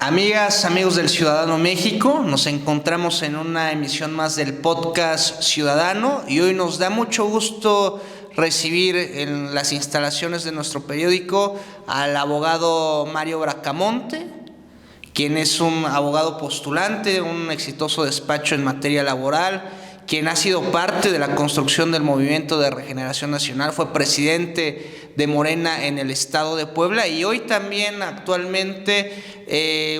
Amigas, amigos del Ciudadano México, nos encontramos en una emisión más del podcast Ciudadano y hoy nos da mucho gusto recibir en las instalaciones de nuestro periódico al abogado Mario Bracamonte, quien es un abogado postulante, un exitoso despacho en materia laboral, quien ha sido parte de la construcción del Movimiento de Regeneración Nacional, fue presidente de Morena en el estado de Puebla y hoy también actualmente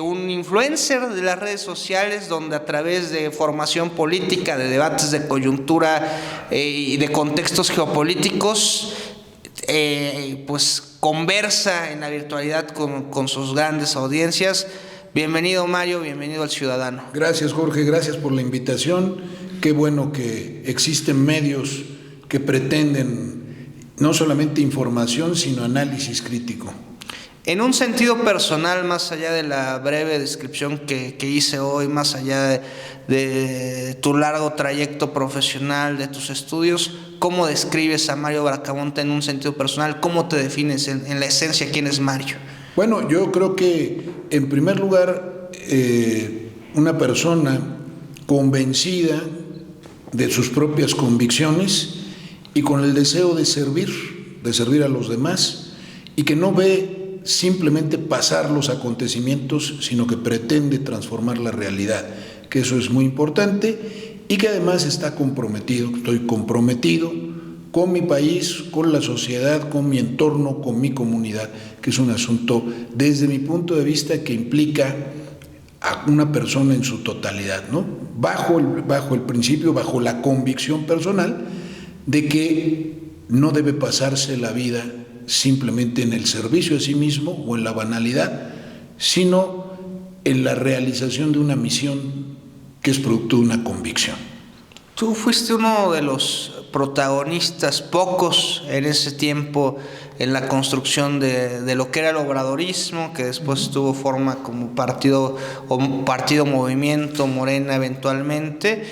un influencer de las redes sociales, donde a través de formación política, de debates de coyuntura y de contextos geopolíticos, pues conversa en la virtualidad con sus grandes audiencias. Bienvenido, Mario, bienvenido al Ciudadano. Gracias, Jorge, gracias por la invitación. Qué bueno que existen medios que pretenden no solamente información, sino análisis crítico. En un sentido personal, más allá de la breve descripción que hice hoy, más allá de tu largo trayecto profesional, de tus estudios, ¿cómo describes a Mario Bracamonte en un sentido personal? ¿Cómo te defines en la esencia quién es Mario? Bueno, yo creo que en primer lugar una persona convencida de sus propias convicciones y con el deseo de servir a los demás, y que no ve simplemente pasar los acontecimientos, sino que pretende transformar la realidad, que eso es muy importante, y que además está comprometido, estoy comprometido con mi país, con la sociedad, con mi entorno, con mi comunidad, que es un asunto desde mi punto de vista que implica a una persona en su totalidad, ¿no? Bajo el principio, bajo la convicción personal de que no debe pasarse la vida simplemente en el servicio a sí mismo o en la banalidad, sino en la realización de una misión que es producto de una convicción. Tú fuiste uno de los protagonistas, pocos en ese tiempo, en la construcción de lo que era el obradorismo, que después tuvo forma como partido movimiento, Morena eventualmente.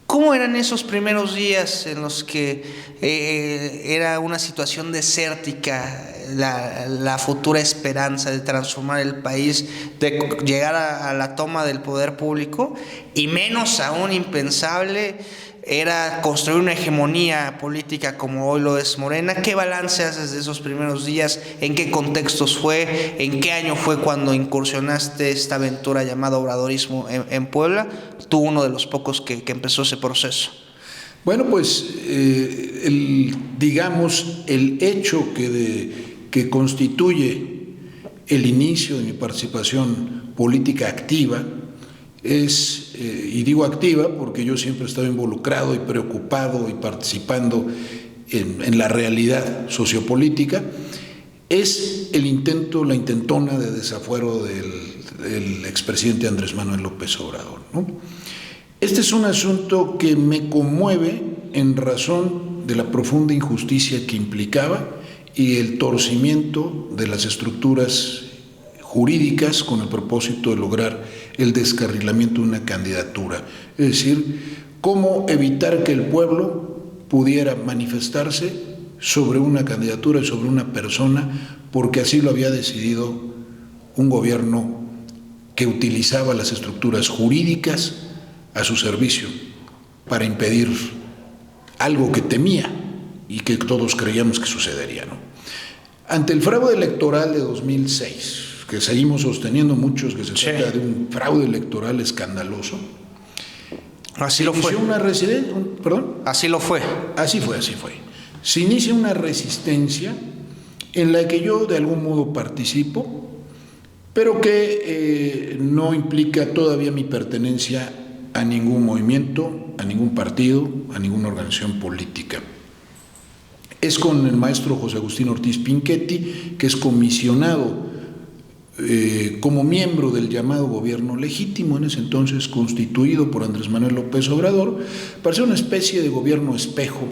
¿Cómo eran esos primeros días en los que era una situación desértica, la futura esperanza de transformar el país, de llegar a la toma del poder público, y menos aún impensable era construir una hegemonía política como hoy lo es Morena? ¿Qué balance haces de esos primeros días? ¿En qué contextos fue? ¿En qué año fue cuando incursionaste esta aventura llamada obradorismo en Puebla? Tú, uno de los pocos que empezó ese proceso. Bueno, pues el hecho que constituye el inicio de mi participación política activa es, y digo activa porque yo siempre he estado involucrado y preocupado y participando en la realidad sociopolítica, es la intentona de desafuero del expresidente Andrés Manuel López Obrador, ¿no? Este es un asunto que me conmueve en razón de la profunda injusticia que implicaba y el torcimiento de las estructuras jurídicas con el propósito de lograr el descarrilamiento de una candidatura. Es decir, cómo evitar que el pueblo pudiera manifestarse sobre una candidatura y sobre una persona, porque así lo había decidido un gobierno que utilizaba las estructuras jurídicas a su servicio para impedir algo que temía y que todos creíamos que sucedería, ¿no? Ante el fraude electoral de 2006, que seguimos sosteniendo muchos que se trata de un fraude electoral escandaloso, así lo fue. Así fue. Se inicia una resistencia en la que yo de algún modo participo, pero que no implica todavía mi pertenencia a ningún movimiento, a ningún partido, a ninguna organización política. Es con el maestro José Agustín Ortiz Pinchetti, que es comisionado como miembro del llamado gobierno legítimo, en ese entonces constituido por Andrés Manuel López Obrador, para ser una especie de gobierno espejo,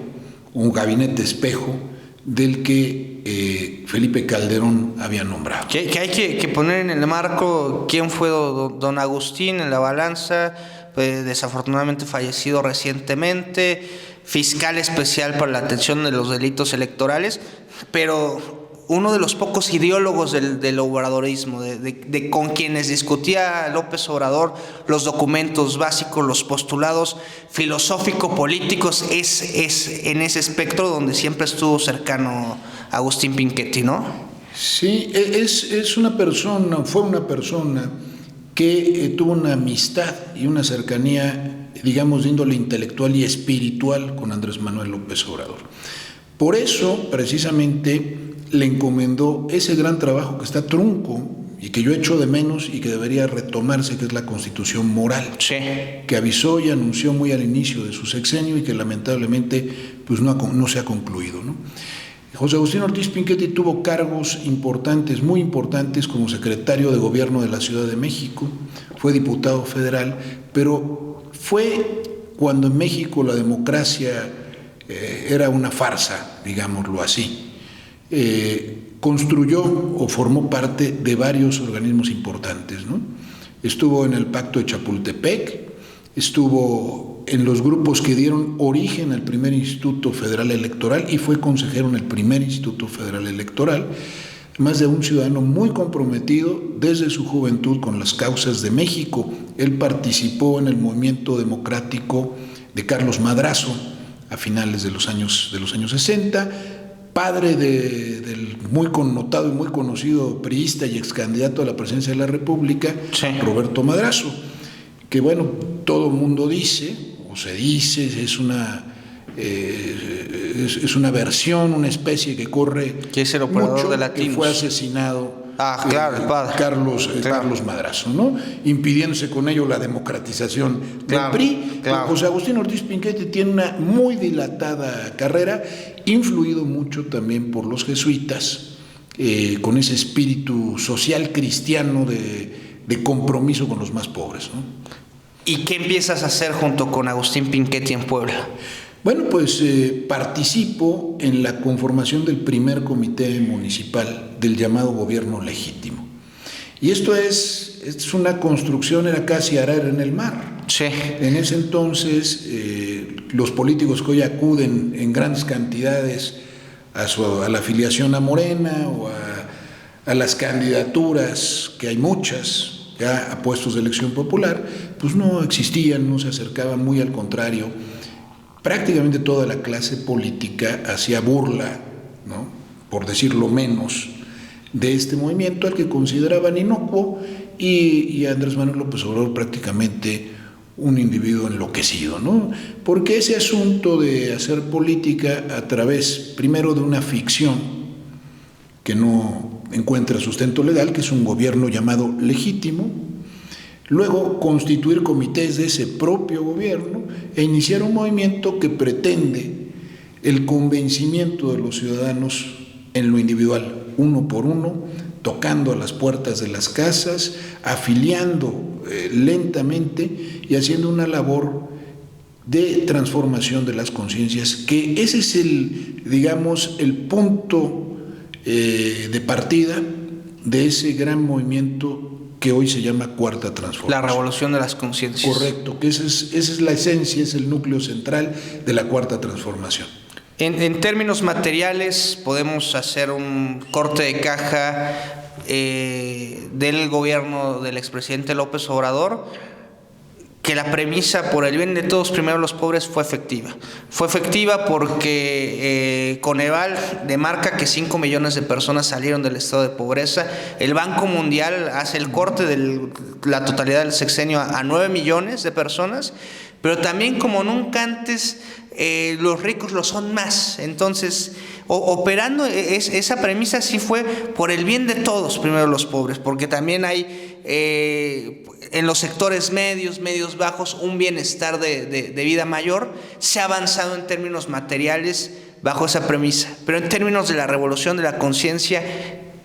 un gabinete espejo del que Felipe Calderón había nombrado. Que hay que poner en el marco quién fue don Agustín en la balanza, desafortunadamente fallecido recientemente, fiscal especial para la atención de los delitos electorales, pero uno de los pocos ideólogos del obradorismo, de con quienes discutía López Obrador los documentos básicos, los postulados filosófico-políticos, es en ese espectro donde siempre estuvo cercano Agustín Pinchetti, ¿no? Sí, es una persona, fue una persona que tuvo una amistad y una cercanía, digamos, de índole intelectual y espiritual con Andrés Manuel López Obrador. Por eso, precisamente, le encomendó ese gran trabajo que está trunco y que yo echo de menos y que debería retomarse, que es la Constitución Moral, Sí. que avisó y anunció muy al inicio de su sexenio y que lamentablemente pues no se ha concluido, ¿no? José Agustín Ortiz Pinchetti tuvo cargos importantes, muy importantes, como secretario de Gobierno de la Ciudad de México, fue diputado federal, pero fue cuando en México la democracia era una farsa, digámoslo así. Construyó o formó parte de varios organismos importantes, ¿no? Estuvo en el Pacto de Chapultepec, estuvo en los grupos que dieron origen al primer Instituto Federal Electoral y fue consejero en el primer Instituto Federal Electoral, más de un ciudadano muy comprometido desde su juventud con las causas de México. Él participó en el movimiento democrático de Carlos Madrazo a finales de los años 60, padre del muy connotado y muy conocido priista y ex candidato a la presidencia de la República, sí, Roberto Madrazo, que bueno, todo el mundo dice, o se dice, es una versión, una especie que corre que es el operador mucho, de Latinos, que fue asesinado claro, el padre. Carlos Madrazo, ¿no? Impidiéndose con ello la democratización del PRI. Claro. José Agustín Ortiz Pinchetti tiene una muy dilatada carrera, influido mucho también por los jesuitas, con ese espíritu social cristiano de compromiso con los más pobres, ¿no? ¿Y qué empiezas a hacer junto con Agustín Pinchetti en Puebla? Bueno, pues participo en la conformación del primer comité municipal del llamado gobierno legítimo. Y esto es una construcción, era casi arar en el mar. Sí. En ese entonces, los políticos que hoy acuden en grandes cantidades a la afiliación a Morena o a las candidaturas, que hay muchas, ya a puestos de elección popular, pues no existían, no se acercaban, muy al contrario. Prácticamente toda la clase política hacía burla, ¿no?, por decirlo menos, de este movimiento al que consideraban inocuo y a Andrés Manuel López Obrador prácticamente un individuo enloquecido, ¿no? Porque ese asunto de hacer política a través, primero, de una ficción que no encuentra sustento legal, que es un gobierno llamado legítimo, luego constituir comités de ese propio gobierno e iniciar un movimiento que pretende el convencimiento de los ciudadanos en lo individual, uno por uno, tocando a las puertas de las casas, afiliando lentamente y haciendo una labor de transformación de las conciencias, que ese es el punto de partida de ese gran movimiento que hoy se llama Cuarta Transformación. La revolución de las conciencias. Correcto, que esa es la esencia, es el núcleo central de la Cuarta Transformación. En términos materiales, podemos hacer un corte de caja del gobierno del expresidente López Obrador, que la premisa por el bien de todos, primero los pobres, fue efectiva. Fue efectiva porque Coneval demarca que 5 millones de personas salieron del estado de pobreza. El Banco Mundial hace el corte de la totalidad del sexenio a 9 millones de personas, pero también, como nunca antes, los ricos lo son más. Entonces, operando esa premisa, sí fue por el bien de todos, primero los pobres, porque también hay en los sectores medios bajos un bienestar de vida mayor. Se ha avanzado en términos materiales bajo esa premisa, pero en términos de la revolución de la conciencia,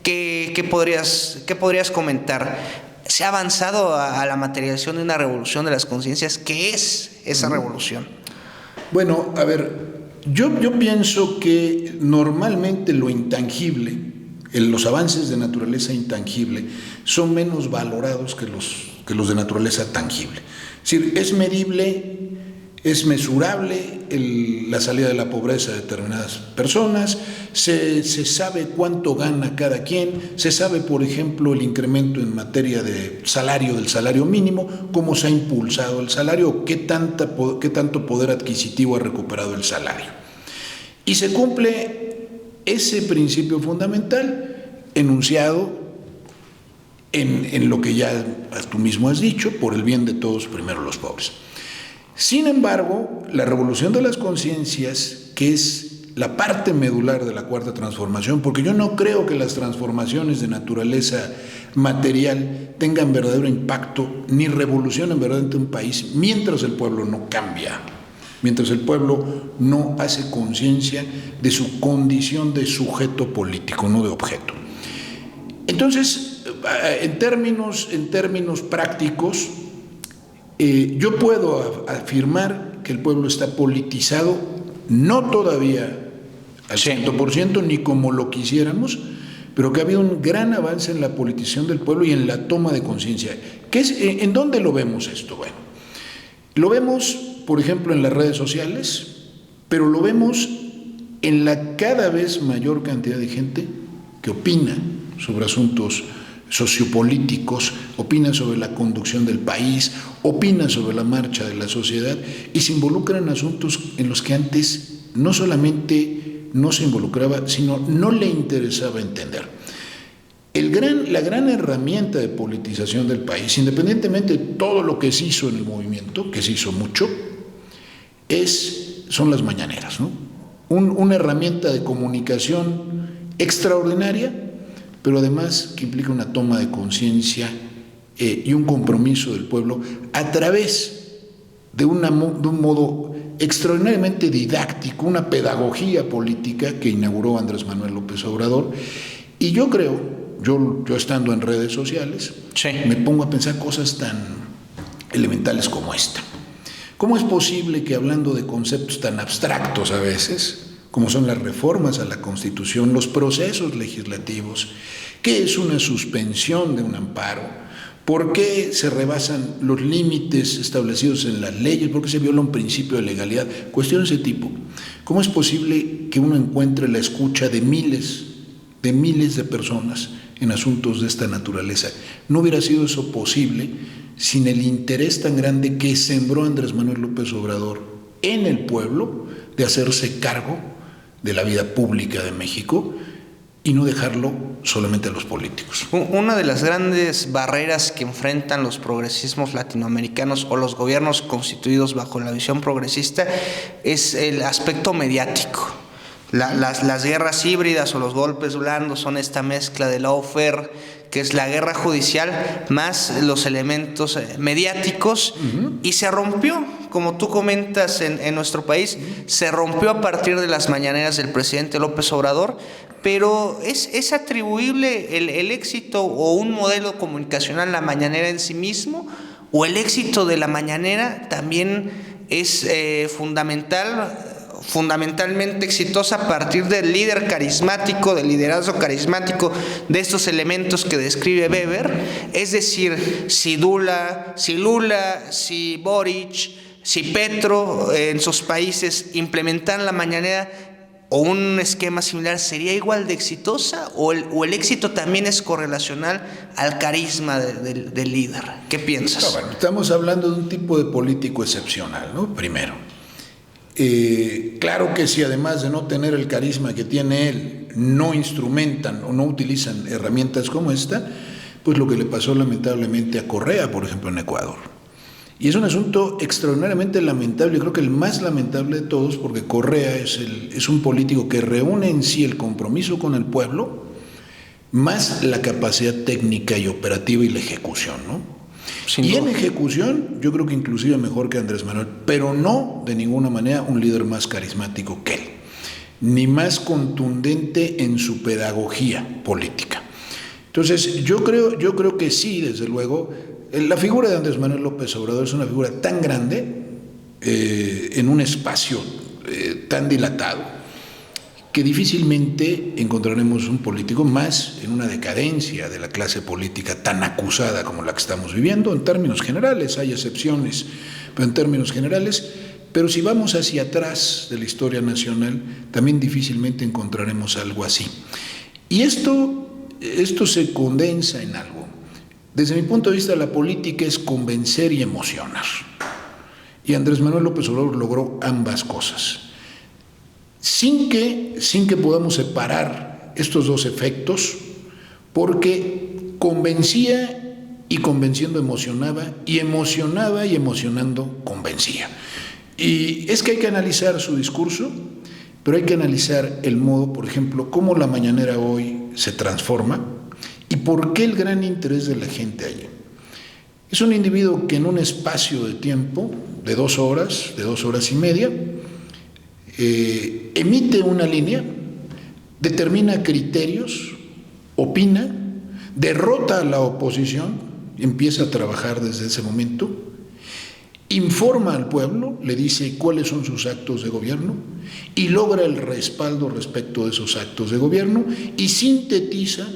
¿qué podrías comentar? ¿Se ha avanzado a la materialización de una revolución de las conciencias? ¿Qué es esa revolución? Bueno, a ver, yo pienso que normalmente lo intangible, los avances de naturaleza intangible, son menos valorados que los de naturaleza tangible. Es decir, es medible Es mesurable la salida de la pobreza de determinadas personas, se sabe cuánto gana cada quien, se sabe, por ejemplo, el incremento en materia de salario, del salario mínimo, cómo se ha impulsado el salario, qué tanto poder adquisitivo ha recuperado el salario. Y se cumple ese principio fundamental enunciado en lo que ya tú mismo has dicho, por el bien de todos, primero los pobres. Sin embargo, la revolución de las conciencias, que es la parte medular de la cuarta transformación, porque yo no creo que las transformaciones de naturaleza material tengan verdadero impacto ni revolucionen verdaderamente un país mientras el pueblo no cambia, mientras el pueblo no hace conciencia de su condición de sujeto político, no de objeto. Entonces, en términos prácticos, yo puedo afirmar que el pueblo está politizado, no todavía al 100%, ni como lo quisiéramos, pero que ha habido un gran avance en la politización del pueblo y en la toma de conciencia. ¿En dónde lo vemos esto? Bueno, lo vemos, por ejemplo, en las redes sociales, pero lo vemos en la cada vez mayor cantidad de gente que opina sobre asuntos sociopolíticos, opina sobre la conducción del país, opina sobre la marcha de la sociedad y se involucra en asuntos en los que antes no solamente no se involucraba, sino no le interesaba entender. La gran herramienta de politización del país, independientemente de todo lo que se hizo en el movimiento, que se hizo mucho, son las mañaneras, ¿no? Una herramienta de comunicación extraordinaria, pero además que implica una toma de conciencia y un compromiso del pueblo a través de un modo extraordinariamente didáctico, una pedagogía política que inauguró Andrés Manuel López Obrador. Y yo creo, yo estando en redes sociales, me pongo a pensar cosas tan elementales como esta. ¿Cómo es posible que, hablando de conceptos tan abstractos a veces, como son las reformas a la Constitución, los procesos legislativos, qué es una suspensión de un amparo, por qué se rebasan los límites establecidos en las leyes, por qué se viola un principio de legalidad, cuestiones de ese tipo? ¿Cómo es posible que uno encuentre la escucha de miles de personas en asuntos de esta naturaleza? No hubiera sido eso posible sin el interés tan grande que sembró Andrés Manuel López Obrador en el pueblo de hacerse cargo de la vida pública de México y no dejarlo solamente a los políticos. Una de las grandes barreras que enfrentan los progresismos latinoamericanos o los gobiernos constituidos bajo la visión progresista es el aspecto mediático. Las guerras híbridas o los golpes blandos son esta mezcla de lawfare, que es la guerra judicial, más los elementos mediáticos, y se rompió, como tú comentas, en nuestro país, se rompió a partir de las mañaneras del presidente López Obrador, pero ¿es atribuible el éxito o un modelo comunicacional la mañanera en sí mismo? ¿O el éxito de la mañanera también es fundamentalmente exitosa a partir del líder carismático, del liderazgo carismático, de estos elementos que describe Weber? Es decir, si Lula, si Boric, si Petro en sus países implementaran la mañanera o un esquema similar, ¿sería igual de exitosa? ¿O el éxito también es correlacional al carisma del líder? ¿Qué piensas? Bueno, estamos hablando de un tipo de político excepcional, ¿no? Primero. Claro que si además de no tener el carisma que tiene él, no instrumentan o no utilizan herramientas como esta, pues lo que le pasó lamentablemente a Correa, por ejemplo, en Ecuador. Y es un asunto extraordinariamente lamentable, yo creo que el más lamentable de todos, porque Correa es un político que reúne en sí el compromiso con el pueblo, más la capacidad técnica y operativa y la ejecución, ¿no? Y en ejecución, yo creo que inclusive mejor que Andrés Manuel, pero no de ninguna manera un líder más carismático que él, ni más contundente en su pedagogía política. Entonces, yo creo que sí, desde luego, la figura de Andrés Manuel López Obrador es una figura tan grande, en un espacio tan dilatado, que difícilmente encontraremos un político más en una decadencia de la clase política tan acusada como la que estamos viviendo. En términos generales, hay excepciones, pero en términos generales, Pero si vamos hacia atrás de la historia nacional, también difícilmente encontraremos algo así. Y esto se condensa en algo. Desde mi punto de vista, la política es convencer y emocionar. Y Andrés Manuel López Obrador logró ambas cosas. Sin que podamos separar estos dos efectos, porque convencía y convenciendo emocionaba, y emocionaba y emocionando convencía. Y es que hay que analizar su discurso, pero hay que analizar el modo, por ejemplo, cómo la mañanera hoy se transforma y por qué el gran interés de la gente allí. Es un individuo que en un espacio de tiempo de 2 horas, de 2 horas y media, emite una línea, determina criterios, opina, derrota a la oposición, empieza a trabajar desde ese momento, informa al pueblo, le dice cuáles son sus actos de gobierno y logra el respaldo respecto de esos actos de gobierno y sintetiza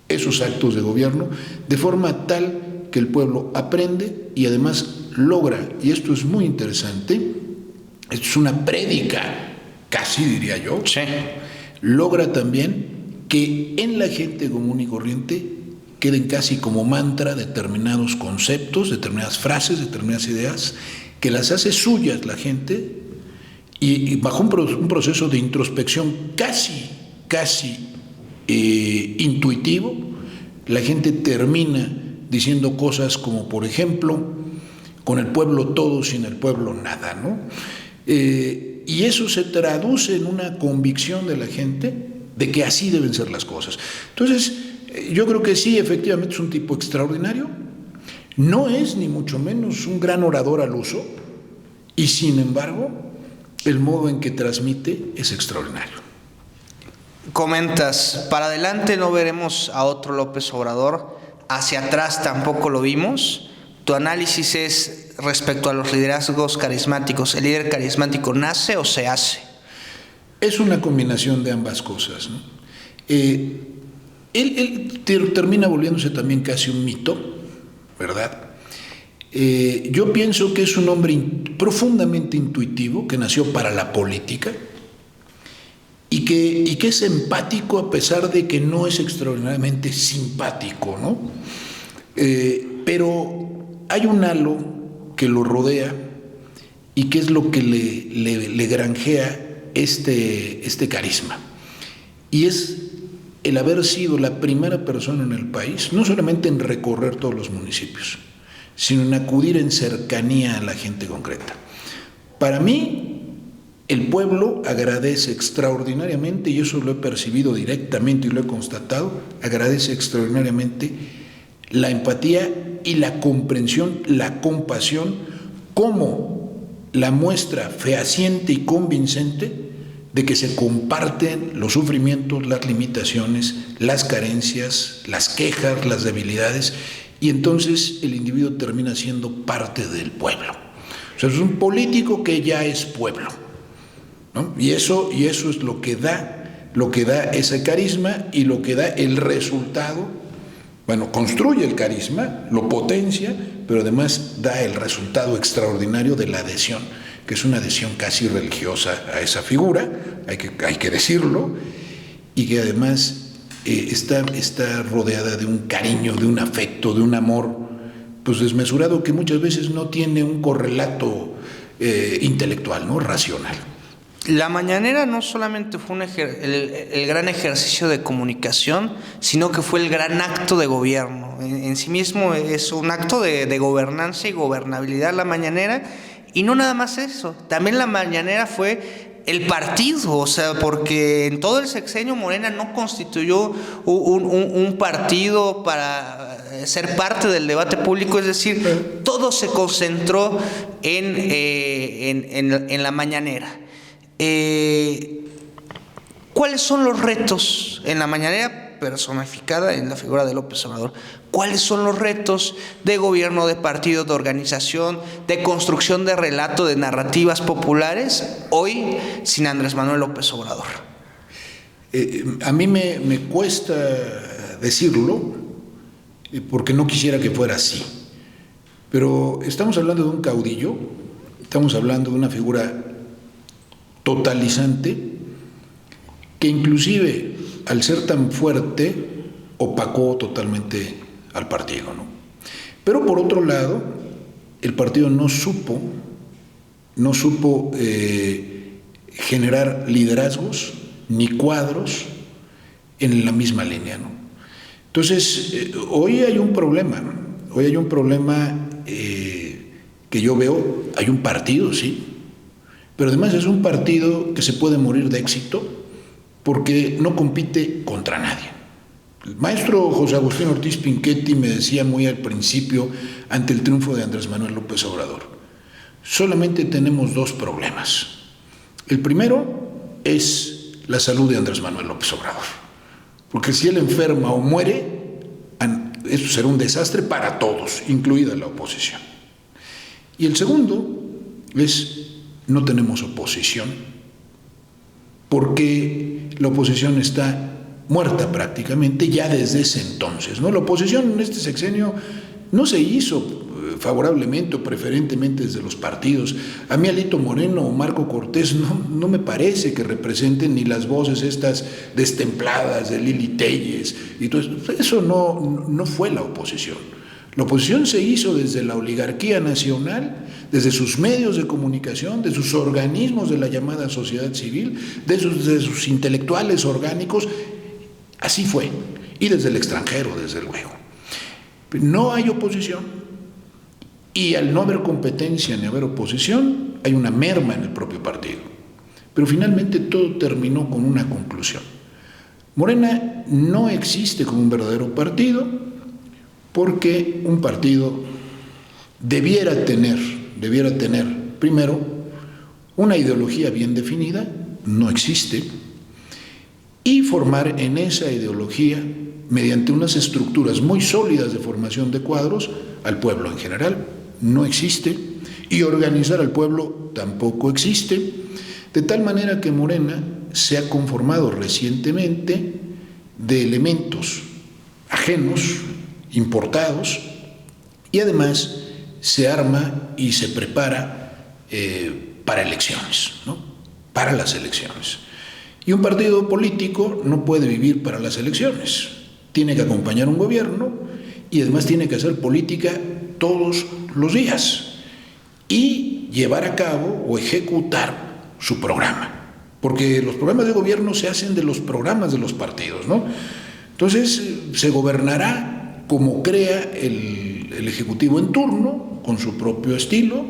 esos actos de gobierno de forma tal que el pueblo aprende y además logra, y esto es muy interesante, esto es una prédica, casi diría yo, Sí. logra también que en la gente común y corriente queden casi como mantra determinados conceptos, determinadas frases, determinadas ideas, que las hace suyas la gente y bajo un proceso de introspección casi intuitivo, la gente termina diciendo cosas como, por ejemplo, con el pueblo todo, sin el pueblo nada, ¿no? Y eso se traduce en una convicción de la gente de que así deben ser las cosas. Entonces, yo creo que sí, efectivamente es un tipo extraordinario, no es ni mucho menos un gran orador al uso, y sin embargo, el modo en que transmite es extraordinario. Comentas, para adelante no veremos a otro López Obrador, hacia atrás tampoco lo vimos. Tu análisis es respecto a los liderazgos carismáticos. ¿El líder carismático nace o se hace? Es una combinación de ambas cosas, ¿no? Él termina volviéndose también casi un mito, ¿verdad? Yo pienso que es un hombre profundamente intuitivo, que nació para la política y que es empático a pesar de que no es extraordinariamente simpático, ¿no? Pero hay un halo que lo rodea y que es lo que le granjea este carisma. Y es el haber sido la primera persona en el país, no solamente en recorrer todos los municipios, sino en acudir en cercanía a la gente concreta. Para mí, el pueblo agradece extraordinariamente, y eso lo he percibido directamente y lo he constatado, agradece extraordinariamente la empatía y la comprensión, la compasión, como la muestra fehaciente y convincente de que se comparten los sufrimientos, las limitaciones, las carencias, las quejas, las debilidades, y entonces el individuo termina siendo parte del pueblo. O sea, es un político que ya es pueblo, ¿no? Y eso es lo que da ese carisma y lo que da el resultado. Bueno, construye el carisma, lo potencia, pero además da el resultado extraordinario de la adhesión, que es una adhesión casi religiosa a esa figura, hay que decirlo, y que además está rodeada de un cariño, de un afecto, de un amor, pues desmesurado, que muchas veces no tiene un correlato intelectual, ¿no? Racional. La mañanera no solamente fue el gran ejercicio de comunicación, sino que fue el gran acto de gobierno. En sí mismo es un acto de gobernanza y gobernabilidad la mañanera, y no nada más eso, también la mañanera fue el partido, o sea, porque en todo el sexenio Morena no constituyó un partido para ser parte del debate público, es decir, todo se concentró en la mañanera. ¿Cuáles son los retos en la mañanera personificada en la figura de López Obrador? ¿Cuáles son los retos de gobierno, de partido, de organización, de construcción de relato, de narrativas populares hoy sin Andrés Manuel López Obrador? A mí me cuesta decirlo porque no quisiera que fuera así, pero estamos hablando de un caudillo Estamos hablando de una figura totalizante que inclusive al ser tan fuerte opacó totalmente al partido, ¿no? Pero por otro lado, el partido no supo generar liderazgos ni cuadros en la misma línea, ¿no? Entonces, hoy hay un problema que yo veo. Hay un partido, sí, pero además es un partido que se puede morir de éxito porque no compite contra nadie. El maestro José Agustín Ortiz Pinchetti me decía muy al principio, ante el triunfo de Andrés Manuel López Obrador: solamente tenemos dos problemas. El primero es la salud de Andrés Manuel López Obrador, porque si él enferma o muere, esto será un desastre para todos, incluida la oposición. Y el segundo es: no tenemos oposición, porque la oposición está muerta prácticamente ya desde ese entonces, ¿no? La oposición en este sexenio no se hizo favorablemente o preferentemente desde los partidos. A mí Alito Moreno o Marco Cortés no me parece que representen ni las voces estas destempladas de Lili Téllez y todo eso. Eso no fue la oposición. La oposición se hizo desde la oligarquía nacional, desde sus medios de comunicación, de sus organismos de la llamada sociedad civil, de sus intelectuales orgánicos. Así fue. Y desde el extranjero, desde luego. No hay oposición. Y al no haber competencia ni haber oposición, hay una merma en el propio partido. Pero finalmente todo terminó con una conclusión. Morena no existe como un verdadero partido, porque un partido debiera tener, primero, una ideología bien definida, no existe, y formar en esa ideología, mediante unas estructuras muy sólidas de formación de cuadros, al pueblo en general. No existe, y organizar al pueblo tampoco existe, de tal manera que Morena se ha conformado recientemente de elementos ajenos, importados, y además se arma y se prepara para elecciones, ¿no? Para las elecciones. Y un partido político no puede vivir para las elecciones, tiene que acompañar un gobierno y además tiene que hacer política todos los días y llevar a cabo o ejecutar su programa, porque los programas de gobierno se hacen de los programas de los partidos, ¿no? Entonces se gobernará como crea el ejecutivo en turno, con su propio estilo,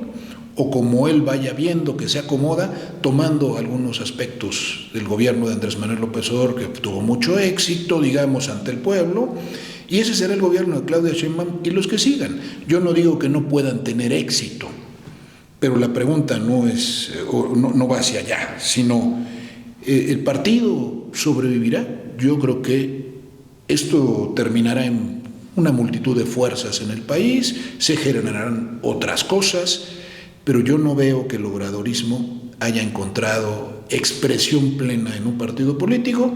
o como él vaya viendo que se acomoda, tomando algunos aspectos del gobierno de Andrés Manuel López Obrador, que tuvo mucho éxito, digamos, ante el pueblo, y ese será el gobierno de Claudia Sheinbaum y los que sigan. Yo no digo que no puedan tener éxito, pero la pregunta no va hacia allá, sino ¿el partido sobrevivirá? Yo creo que esto terminará en una multitud de fuerzas en el país, se generarán otras cosas, pero yo no veo que el obradorismo haya encontrado expresión plena en un partido político,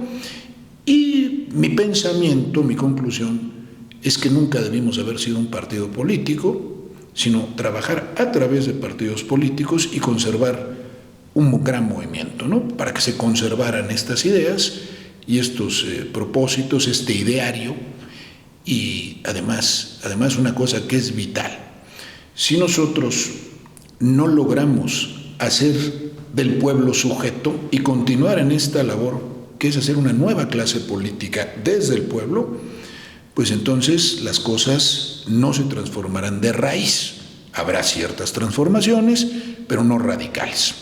y mi pensamiento, mi conclusión, es que nunca debimos haber sido un partido político, sino trabajar a través de partidos políticos y conservar un gran movimiento, ¿no? Para que se conservaran estas ideas y estos propósitos, este ideario, y además una cosa que es vital: si nosotros no logramos hacer del pueblo sujeto y continuar en esta labor, que es hacer una nueva clase política desde el pueblo, pues entonces las cosas no se transformarán de raíz. Habrá ciertas transformaciones, pero no radicales.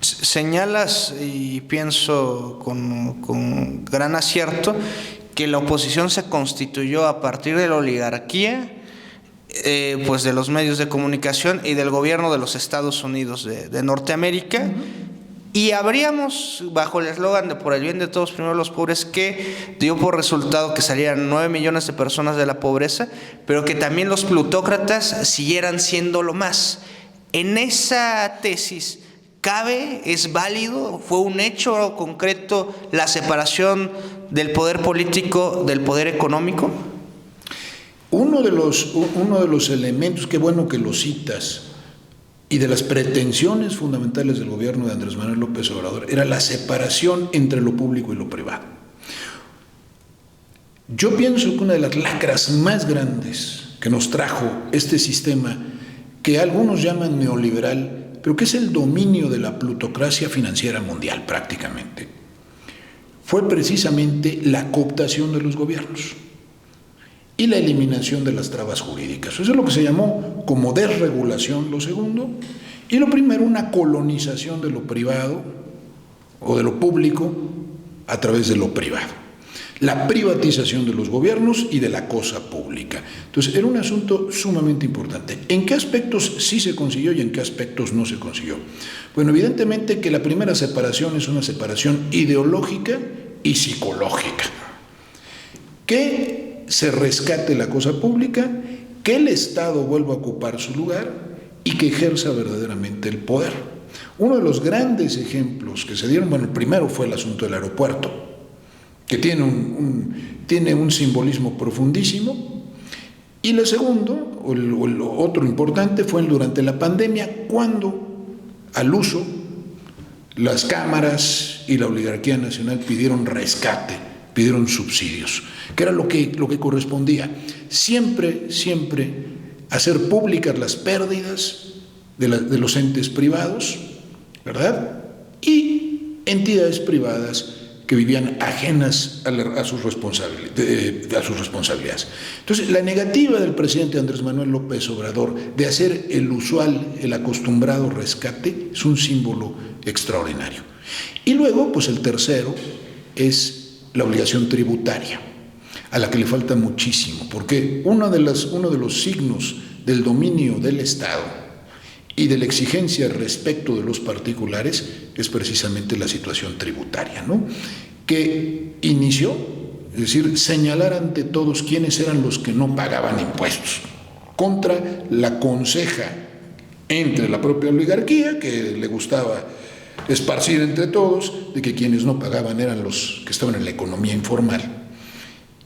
Señalas, y pienso con gran acierto, que la oposición se constituyó a partir de la oligarquía, pues de los medios de comunicación y del gobierno de los Estados Unidos de Norteamérica. Y habríamos, bajo el eslogan de por el bien de todos, primero los pobres, que dio por resultado que salieran 9 millones de personas de la pobreza, pero que también los plutócratas siguieran siendo lo más. En esa tesis, ¿cabe, es válido, fue un hecho concreto la separación del poder político del poder económico? Uno de los elementos, qué bueno que lo citas, y de las pretensiones fundamentales del gobierno de Andrés Manuel López Obrador era la separación entre lo público y lo privado. Yo pienso que una de las lacras más grandes que nos trajo este sistema, que algunos llaman neoliberal, pero que es el dominio de la plutocracia financiera mundial prácticamente, fue precisamente la cooptación de los gobiernos y la eliminación de las trabas jurídicas. Eso es lo que se llamó como desregulación, lo segundo, y lo primero, una colonización de lo privado o de lo público a través de lo privado. La privatización de los gobiernos y de la cosa pública. Entonces, era un asunto sumamente importante. ¿En qué aspectos sí se consiguió y en qué aspectos no se consiguió? Bueno, evidentemente que la primera separación es una separación ideológica y psicológica. Que se rescate la cosa pública, que el Estado vuelva a ocupar su lugar y que ejerza verdaderamente el poder. Uno de los grandes ejemplos que se dieron, bueno, el primero fue el asunto del aeropuerto, que tiene un simbolismo profundísimo, y el segundo, o el otro importante, fue durante la pandemia, cuando al uso las cámaras y la oligarquía nacional pidieron rescate, pidieron subsidios, que era lo que correspondía. Siempre hacer públicas las pérdidas de los entes privados, ¿verdad? Y entidades privadas que vivían ajenas a sus responsabilidades. Entonces, la negativa del presidente Andrés Manuel López Obrador de hacer el usual, el acostumbrado rescate, es un símbolo extraordinario. Y luego, pues el tercero es la obligación tributaria, a la que le falta muchísimo, porque uno de los signos del dominio del Estado y de la exigencia respecto de los particulares es precisamente la situación tributaria, ¿no? Que inició, es decir, señalar ante todos quiénes eran los que no pagaban impuestos, contra la conseja entre la propia oligarquía, que le gustaba esparcir entre todos, de que quienes no pagaban eran los que estaban en la economía informal,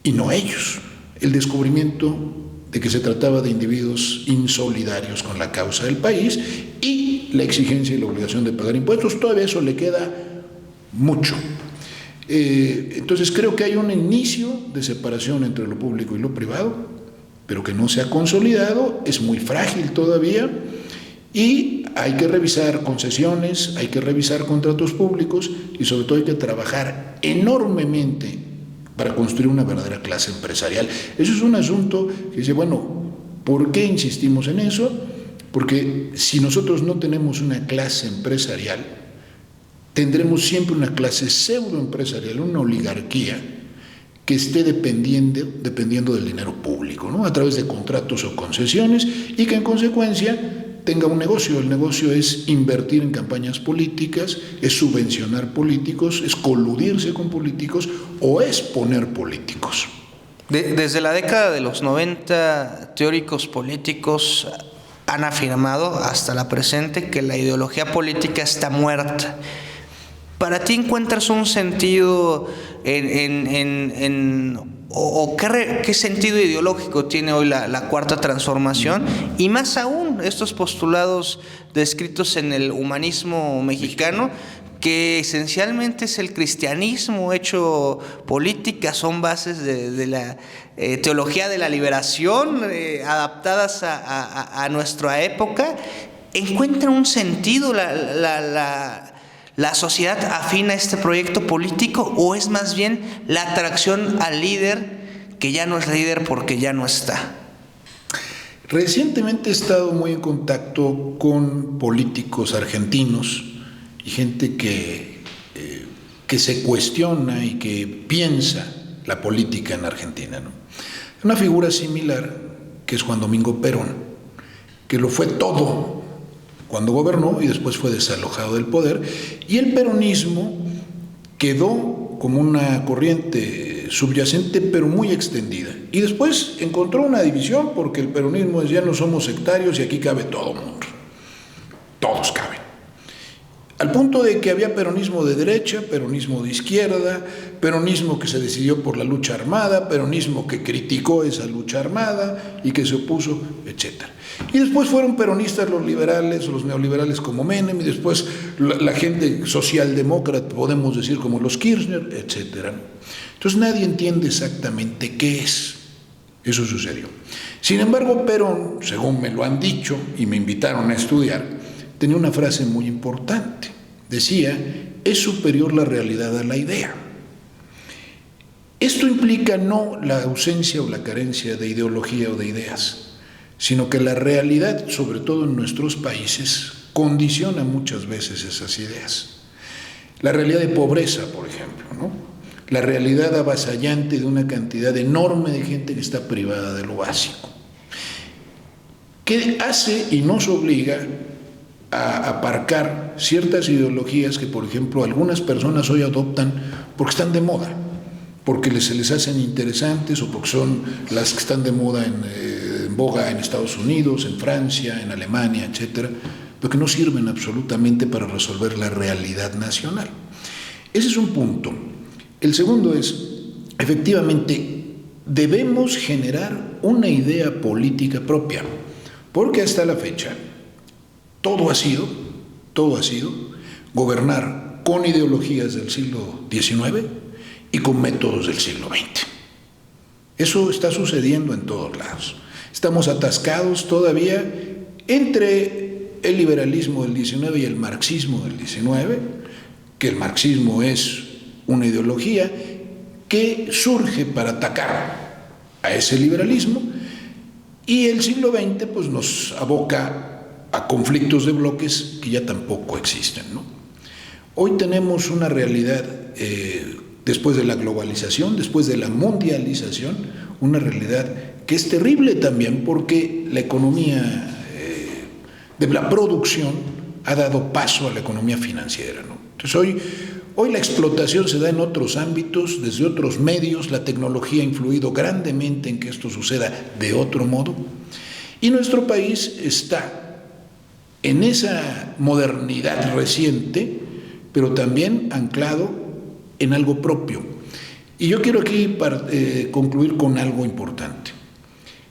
y no ellos. El descubrimiento de que se trataba de individuos insolidarios con la causa del país y la exigencia y la obligación de pagar impuestos, todavía eso le queda mucho. Entonces creo que hay un inicio de separación entre lo público y lo privado, pero que no se ha consolidado, es muy frágil todavía, y hay que revisar concesiones, hay que revisar contratos públicos y sobre todo hay que trabajar enormemente para construir una verdadera clase empresarial. Eso es un asunto que dice, bueno, ¿por qué insistimos en eso? Porque si nosotros no tenemos una clase empresarial, tendremos siempre una clase pseudoempresarial, una oligarquía que esté dependiendo del dinero público, ¿no? A través de contratos o concesiones, y que en consecuencia tenga un negocio. El negocio es invertir en campañas políticas, es subvencionar políticos, es coludirse con políticos o es poner políticos. Desde la década de los 90, teóricos políticos han afirmado hasta la presente que la ideología política está muerta. ¿Para ti encuentras un sentido o qué sentido ideológico tiene hoy la cuarta transformación? Y más aún, estos postulados descritos en el humanismo mexicano, que esencialmente es el cristianismo hecho política, son bases de la teología de la liberación, adaptadas a nuestra época. ¿Encuentra un sentido la sociedad afina a este proyecto político, o es más bien la atracción al líder que ya no es líder porque ya no está? Recientemente he estado muy en contacto con políticos argentinos y gente que se cuestiona y que piensa la política en Argentina, ¿no? Una figura similar, que es Juan Domingo Perón, que lo fue todo cuando gobernó y después fue desalojado del poder, y el peronismo quedó como una corriente subyacente pero muy extendida, y después encontró una división porque el peronismo decía: no somos sectarios y aquí cabe todo mundo, todos caben. Al punto de que había peronismo de derecha, peronismo de izquierda, peronismo que se decidió por la lucha armada, peronismo que criticó esa lucha armada y que se opuso, etc. Y después fueron peronistas los liberales, los neoliberales como Menem, y después la gente socialdemócrata, podemos decir como los Kirchner, etc. Entonces nadie entiende exactamente qué es. Eso sucedió. Sin embargo, Perón, según me lo han dicho y me invitaron a estudiar, tenía una frase muy importante. Decía, es superior la realidad a la idea. Esto implica no la ausencia o la carencia de ideología o de ideas, sino que la realidad, sobre todo en nuestros países, condiciona muchas veces esas ideas. La realidad de pobreza, por ejemplo, ¿no? La realidad avasallante de una cantidad enorme de gente que está privada de lo básico, que hace y nos obliga a aparcar ciertas ideologías que, por ejemplo, algunas personas hoy adoptan porque están de moda, porque se les hacen interesantes o porque son las que están de moda en boga en Estados Unidos, en Francia, en Alemania, etcétera, pero que no sirven absolutamente para resolver la realidad nacional. Ese es un punto. El segundo es, efectivamente, debemos generar una idea política propia, porque hasta la fecha todo ha sido gobernar con ideologías del siglo XIX y con métodos del siglo XX. Eso está sucediendo en todos lados. Estamos atascados todavía entre el liberalismo del XIX y el marxismo del XIX, que el marxismo es una ideología que surge para atacar a ese liberalismo, y el siglo XX pues nos aboca a conflictos de bloques que ya tampoco existen, ¿no? Hoy tenemos una realidad, después de la globalización, después de la mundialización, una realidad que es terrible también porque la economía de la producción ha dado paso a la economía financiera, ¿no? Entonces hoy la explotación se da en otros ámbitos, desde otros medios, la tecnología ha influido grandemente en que esto suceda de otro modo, y nuestro país está en esa modernidad reciente, pero también anclado en algo propio. Y yo quiero aquí concluir con algo importante.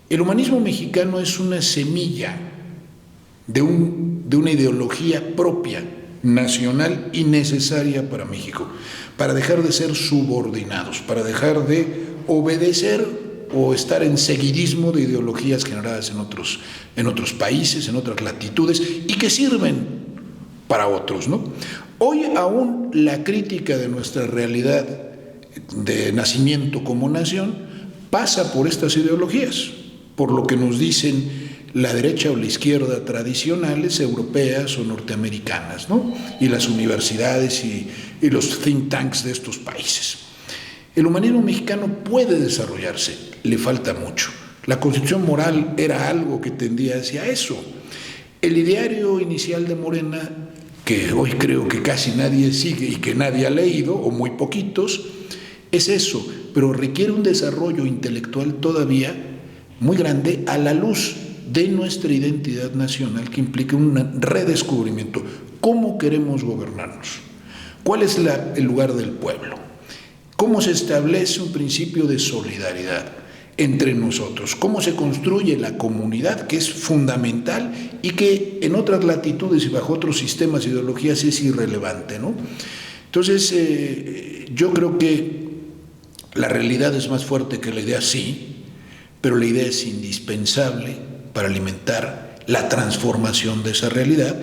El humanismo mexicano es una semilla de una ideología propia, nacional y necesaria para México, para dejar de ser subordinados, para dejar de obedecer o estar en seguidismo de ideologías generadas en otros países, en otras latitudes, y que sirven para otros, ¿no? Hoy aún la crítica de nuestra realidad de nacimiento como nación pasa por estas ideologías, por lo que nos dicen la derecha o la izquierda tradicionales, europeas o norteamericanas, ¿no? Y las universidades y los think tanks de estos países. El humanismo mexicano puede desarrollarse, le falta mucho. La concepción moral era algo que tendía hacia eso. El ideario inicial de Morena, que hoy creo que casi nadie sigue y que nadie ha leído, o muy poquitos, es eso, pero requiere un desarrollo intelectual todavía muy grande a la luz de nuestra identidad nacional, que implica un redescubrimiento. ¿Cómo queremos gobernarnos? ¿Cuál es el lugar del pueblo? ¿Cómo se establece un principio de solidaridad entre nosotros? ¿Cómo se construye la comunidad, que es fundamental y que en otras latitudes y bajo otros sistemas e ideologías es irrelevante, ¿no? Entonces, yo creo que la realidad es más fuerte que la idea, sí, pero la idea es indispensable para alimentar la transformación de esa realidad,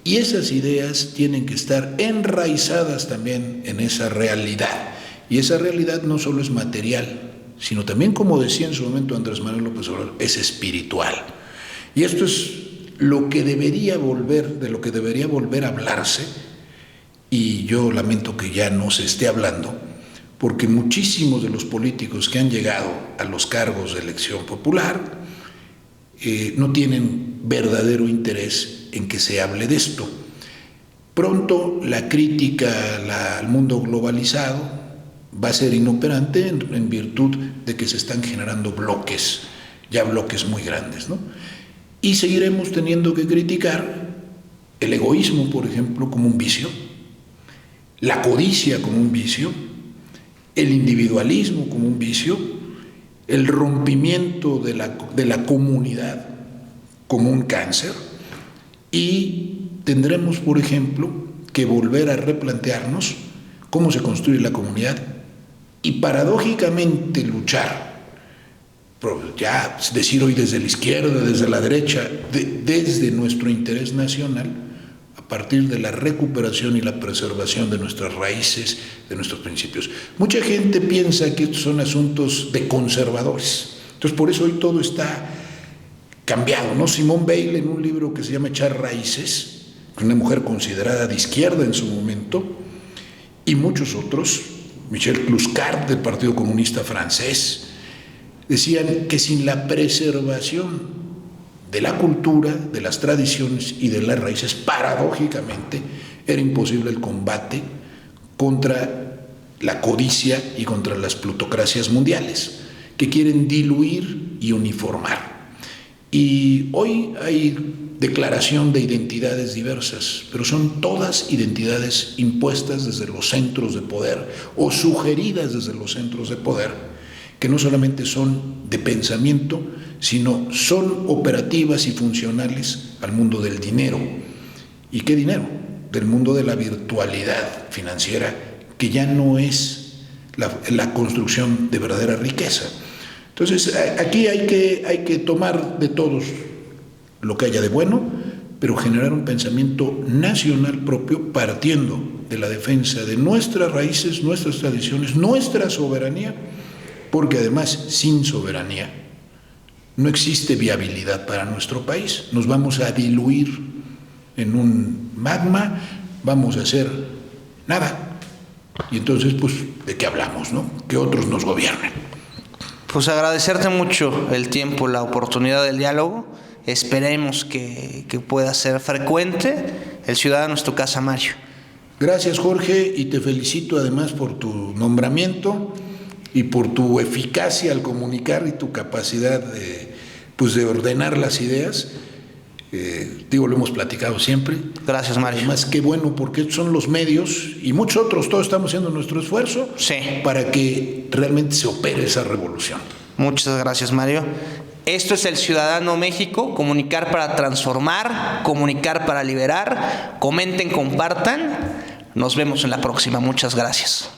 y esas ideas tienen que estar enraizadas también en esa realidad. Y esa realidad no solo es material, sino también, como decía en su momento Andrés Manuel López Obrador, es espiritual. Y esto es de lo que debería volver a hablarse, y yo lamento que ya no se esté hablando, porque muchísimos de los políticos que han llegado a los cargos de elección popular no tienen verdadero interés en que se hable de esto. Pronto la crítica al mundo globalizado va a ser inoperante en virtud de que se están generando bloques, ya bloques muy grandes, ¿no? Y seguiremos teniendo que criticar el egoísmo, por ejemplo, como un vicio, la codicia como un vicio, el individualismo como un vicio, el rompimiento de la comunidad como un cáncer, y tendremos, por ejemplo, que volver a replantearnos cómo se construye la comunidad y paradójicamente luchar, ya decir hoy desde la izquierda, desde la derecha, desde nuestro interés nacional, a partir de la recuperación y la preservación de nuestras raíces, de nuestros principios. Mucha gente piensa que estos son asuntos de conservadores, entonces por eso hoy todo está cambiado, ¿no? Simone Weil, en un libro que se llama Echar Raíces, una mujer considerada de izquierda en su momento, y muchos otros, Michel Cluscard del Partido Comunista Francés, decían que sin la preservación de la cultura, de las tradiciones y de las raíces, paradójicamente, era imposible el combate contra la codicia y contra las plutocracias mundiales, que quieren diluir y uniformar. Y hoy hay declaración de identidades diversas, pero son todas identidades impuestas desde los centros de poder o sugeridas desde los centros de poder, que no solamente son de pensamiento, sino son operativas y funcionales al mundo del dinero. ¿Y qué dinero? Del mundo de la virtualidad financiera, que ya no es la construcción de verdadera riqueza. Entonces, aquí hay que tomar de todos lo que haya de bueno, pero generar un pensamiento nacional propio partiendo de la defensa de nuestras raíces, nuestras tradiciones, nuestra soberanía, porque además sin soberanía no existe viabilidad para nuestro país. Nos vamos a diluir en un magma, vamos a hacer nada. Y entonces, pues, ¿de qué hablamos, no? Que otros nos gobiernen. Pues agradecerte mucho el tiempo, la oportunidad del diálogo. Esperemos que pueda ser frecuente. El ciudadano es tu casa, Mario. Gracias, Jorge, y te felicito además por tu nombramiento y por tu eficacia al comunicar y tu capacidad de ordenar las ideas. Lo hemos platicado siempre. Gracias, Mario. Además, qué bueno, porque estos son los medios y muchos otros, todos estamos haciendo nuestro esfuerzo, sí, para que realmente se opere esa revolución. Muchas gracias, Mario. Esto es El Ciudadano México, comunicar para transformar, comunicar para liberar. Comenten, compartan. Nos vemos en la próxima. Muchas gracias.